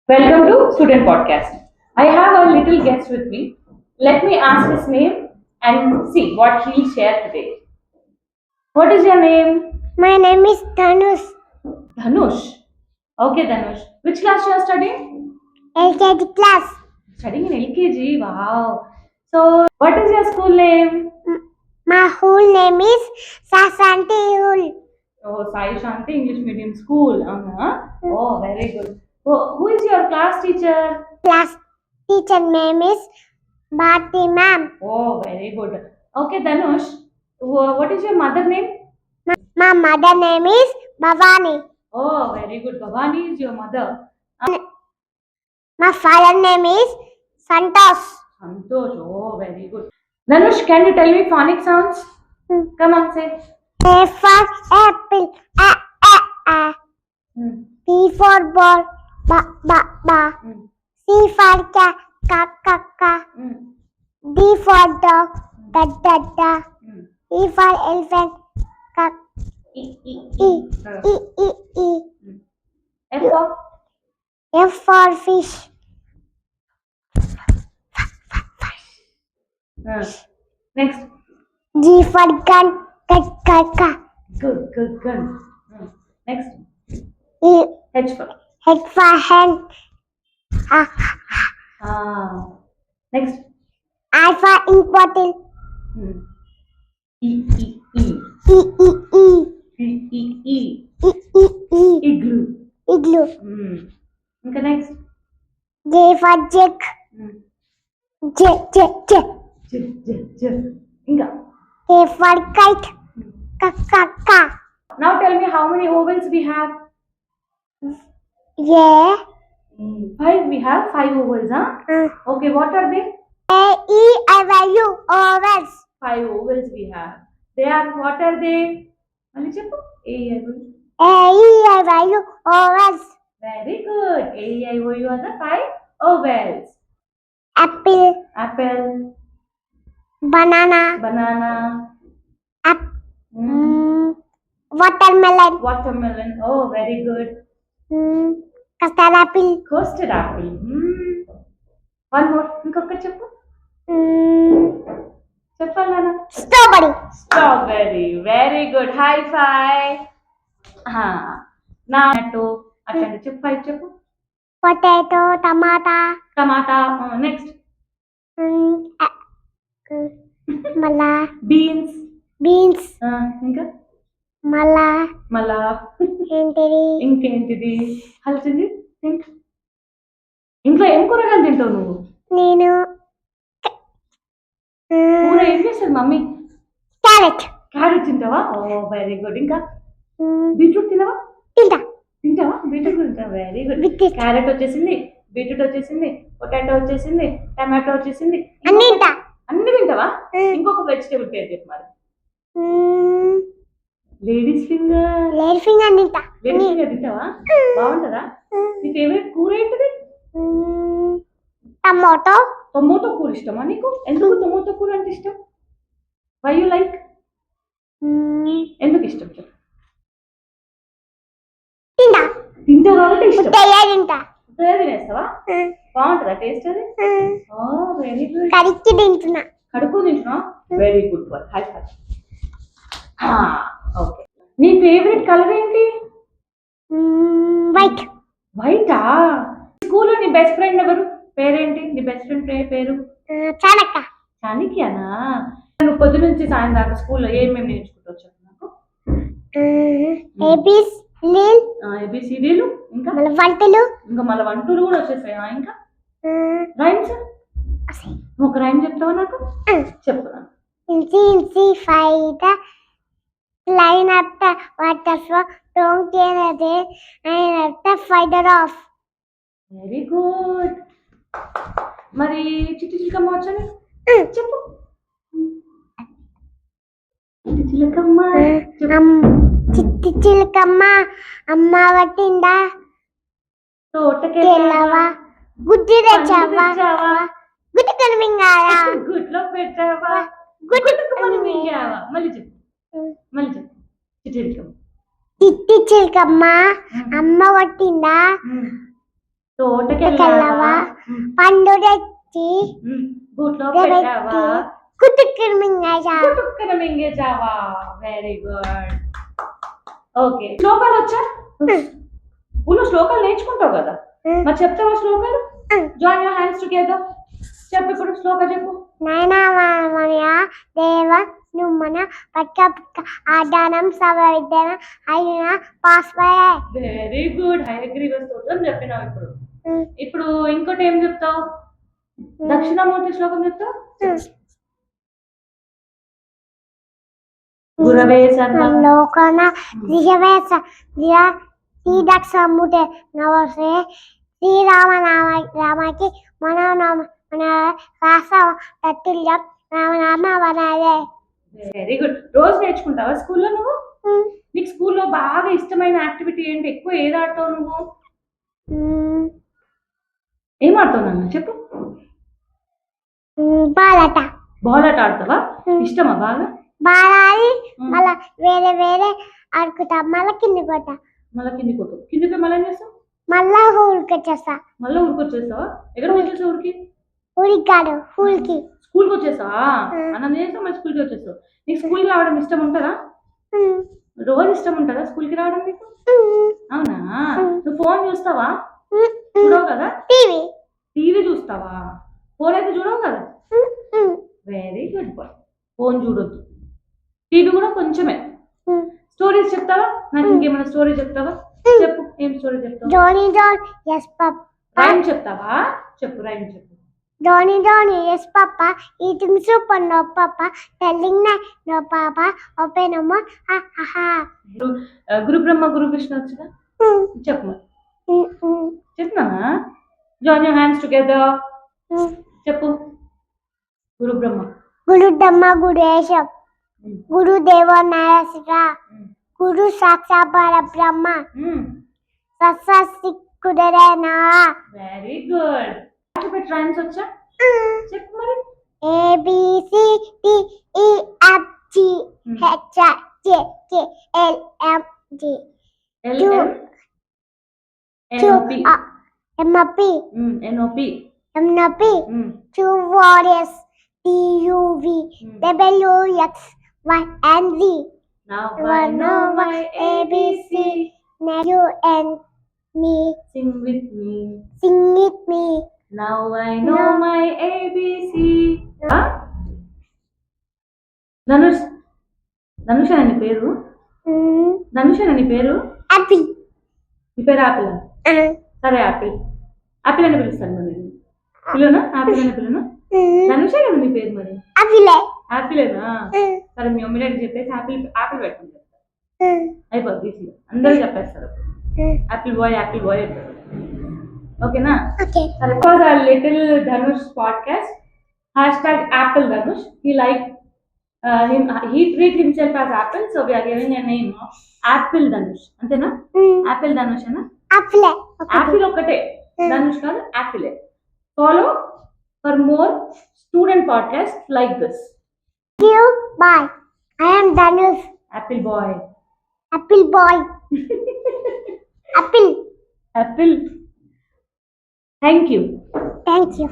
Welcome to Student Podcast. I have a little guest with me. Let me ask his name and see what he'll share today. What is your name? My name is Dhanush. Dhanush. Okay, Dhanush. Which class you are studying? LKG class. Studying in LKG. Wow. So, what is your school name? My whole name is Sasanti Ul. Oh, Sai Shanti English Medium School. Oh, very good. Oh, who is your class teacher? Class teacher name is Bharti ma'am. Oh, very good. Okay, Dhanush. What is your mother name? My mother name is Bhavani. Oh, very good. Bhavani is your mother. My father name is Santosh. Santosh. Oh, very good. Dhanush, can you tell me phonic sounds? Come on, say. A for apple. A a a. Hmm. B for ball. Ba ba ba. Hmm. C for cat. Ka ka ka. Hmm. D for dog. Da da da. Hmm. E for elephant. Ka E, E, e E. e e e. F for? F for fish. Next. G for gun. Ka. Good, good, good. Next. E H for? H for hen. Ah. Next. I for ink bottle. Hmm. E, E, E. E e e. E, E, E. E e e. Igloo. Igloo. Okay, next. J for jig. J j j. J, J, J. Inga. K for kite. Ka. Now tell me how many vowels we have? Yeah. Five. We have five vowels, huh? Okay, what are they? A E I U vowels. Five vowels we have. They are, what are they? Mali cheppu. A, I, O, U. A E I U vowels. Very good. A, I, O, U are the five vowels. Apple. Apple, Banana. banana, Watermelon. watermelon. Oh, very good. Custard apple. Custard apple. One more. ఇంకొక చెప్పు. చెప్పాలనా? Strawberry. Strawberry. Very good. High five. Tomato. అట్లాంటి చెప్పు. Five చెప్పు. Potato. Tomato. Tomato. Next. Mala. Beans. Beans. ఇంకా మళ్ళా ఏంటిది? ఇంకేంటిది? హల్చింది. ఇంట్లో ఏం కూరగాయలు తింటావు నువ్వు? నేను కూర ఏం చేస్తుంది మమ్మీ? క్యారెట్. క్యారెట్ తింటావా? ఓ వెరీ గుడ్. ఇంకా బీట్రూట్ తింటావా? బీట్రూట్ తింటావా? Very good. క్యారెట్ వచ్చేసింది, బీట్రూట్ వచ్చేసింది, పొటాటో వచ్చేసింది, టమాటో వచ్చేసింది. అన్ని తింటావా? ఇంకొక వెజిటేబుల్ పేరు చెప్పు మరి. లేడీస్ ఫింగర్ తింటావా? బాగుంటుందా? నీ ఫేవరెట్ కూర ఏంటిది? టొమాటో కూర ఇష్టమా నీకు? ఎందుకు టొమాటో కూర అంటే ఇష్టం? Why you like? ఎందుకు ఇష్టం చెప్పు. తింటావు కాబట్టి ఇష్టం. తినేస్తావా? బాగుంటుందా టేస్ట్ అది? Very good. కడుక్కు తింటున్నా. Very good one. High five. Okay. నీ ఫేవరెట్ కలర్ ఏంటి? వైట్. వైటా? స్కూల్లో నీ బెస్ట్ ఫ్రెండ్ ఎవరు? పేరేంటి నీ బెస్ట్ ఫ్రెండ్ పేరు? చాణక్యనా? నువ్వు పొద్దు నుంచి సాయం దాకా స్కూల్లో ఏమేమి నేర్చుకుంటావు చెప్పు నాకు. ఏబిసిడీలు. ఇంకా మళ్ళీ వంటలు కూడా వచ్చేసాయా? ఇంకా రైమ్స్. ఒక రైమ్ చెప్తావా నాకు? చెప్పు. Line up the waterfall, don't get a day, and up the fighter off. Very good. మరి చిట్టి చిలకమ్మ వచ్చని చెప్పు. చిట్టి చిలకమ్మ. చిట్టి చిలకమ్మ అమ్మ పట్టిందా తోటకెళ్ళవా, గుడ్డి తెచ్చావా, గుడ్డి కనిపించావా, గుడ్లో పెట్టావా, గుడ్డుకు మనం మింగావా. మళ్ళీ చెప్పు. చిట్టి చిలకమ్మ అమ్మ పట్టిందా తోటకెళ్ళావా పండు తెచ్చి బూట్లో పెట్టి పెట్టావా కుతుక్కుని మింగేసా. కుటుక్కన మింగేసావా. Very good. ఓకే, శ్లోకాలు వచ్చా? నువ్వు శ్లోకాలు నేర్చుకుంటావు కదా, మరి చెప్తావా శ్లోకాలు? Join your hands together. చెప్పు ఇప్పుడు శ్లోక చెప్పు. నయనమయ దేవ నుమ్మన పక్క పక్క ఆదానం సవిద్యన అయిన పాస్వయ. Very good. హయగ్రీవ స్తోత్రం చెప్పినావు. ఇప్పుడు ఇంకోటి ఏం చెప్తావు? దక్షిణామూర్తి శ్లోకం చెప్తావు. గురవే లోకన దిశవే శ్రీదక్షముటే నవసే శ్రీరామ రామకి మనోనామ మన రాస తత్తుల్యం రామనామ వనదే. Very good. రోజు నేర్చుకుంటావా స్కూల్లో నువ్వు? నీకు స్కూల్లో బాగా ఇష్టమైన యాక్టివిటీ ఏంటి? ఎక్కువ ఏది ఆడతావు నువ్వు? ఏం ఆడతావు నాన్న చెప్పు. బాలట. బాల్ ఆట ఆడతావా? ఇష్టమా బాగా? బాలాడి మళ్ళా వేరే వేరే ఆడుకుంటా. మళ్ళీ కిందికి పోతా. మళ్ళీ కిందికి పోతావు. కిందికి మళ్ళీ ఏం చేస్తావు? మళ్ళా ఊరికి వచ్చేస్తా. మళ్ళీ ఊరికి వచ్చేస్తావా? ఎక్కడికి వచ్చేస్తావు? ఊరికి? ఊరికి కాదు, ఊరికి. స్కూల్కి వచ్చేస్తావా? అన్నం చేస్తావు మళ్ళీ స్కూల్కి వచ్చేస్తావు. నీకు స్కూల్కి రావడం ఇష్టం ఉంటుందా? రోజు ఇష్టం ఉంటుందా స్కూల్కి రావడం నీకు? అవునా? నువ్వు ఫోన్ చూస్తావా? చూడవు కదా? టీవీ చూస్తావా? ఫోన్ అయితే చూడవు కదా? Very good boy. ఫోన్ చూడొద్దు, టీవీ కూడా కొంచెమే. స్టోరీస్ చెప్తావా? నాకు ఇంకేమైనా స్టోరీ చెప్తావా? చెప్పు. ఏం స్టోరీ చెప్తావు? జోనీ జాన్ yes papa. రైమ్ చెప్తావా? చెప్పు, రైమ్ చెప్పు. Johnny Johnny yes papa, eating soup and no papa, telling no papa, open a mouth ha ha ha. గురు బ్రహ్మ గురు విష్ణు వచ్చుగా చెప్పు. చెప్తున్నా. Join your hands together. చెప్పు. గురు బ్రహ్మ గురుదేశం గురు దేవ నారాయణ గురు సాక్షాత్ పరబ్రహ్మ సత్సస్తి కుదరేనా. Very good. రైమ్స్ వచ్చా? చెప్పు మరి. ABCDEFG HIJKLMG MNP two warriors TUV WX Y and Z. Now I know my ABC. Now you and me. Sing with me. Sing with me. Now I know my ABC. Dhanush. Dhanush అని పేరు? ధనుష్ అని పేరు? Apple. మీ పేరు Apple? సరే Apple. Apple అని పిలుస్తాను మరి. పిలునా? Apple అని పిలునా? ధనుషే కదా మీ పేరు మరి? యాపిలేనా? సరే మీ మమ్మీ డాడీ చెప్పేసి యాపిల్ యాపిల్ పెట్టుకుని చెప్తారు. అయిపోద్ది ఈజీగా. అందరూ చెప్పేస్తారు యాపిల్ బాయ్ యాపిల్ బాయ్ అంటారు. ఓకేనా? సరే. బికాజ్ ఆ little Dhanush podcast #Apple Dhanush. He treat himself as apple, so we are giving a name of Apple Dhanush. అంతేనా? యాపిల్ ధనుష్ అనా? యాపిల్ ఒక్కటే, ధనుష్ కాదు, యాపిలే. Follow for more student podcasts like this. Bye. I am Dhanush. Apple boy. Apple boy. Apple. Apple. Thank you. Thank you.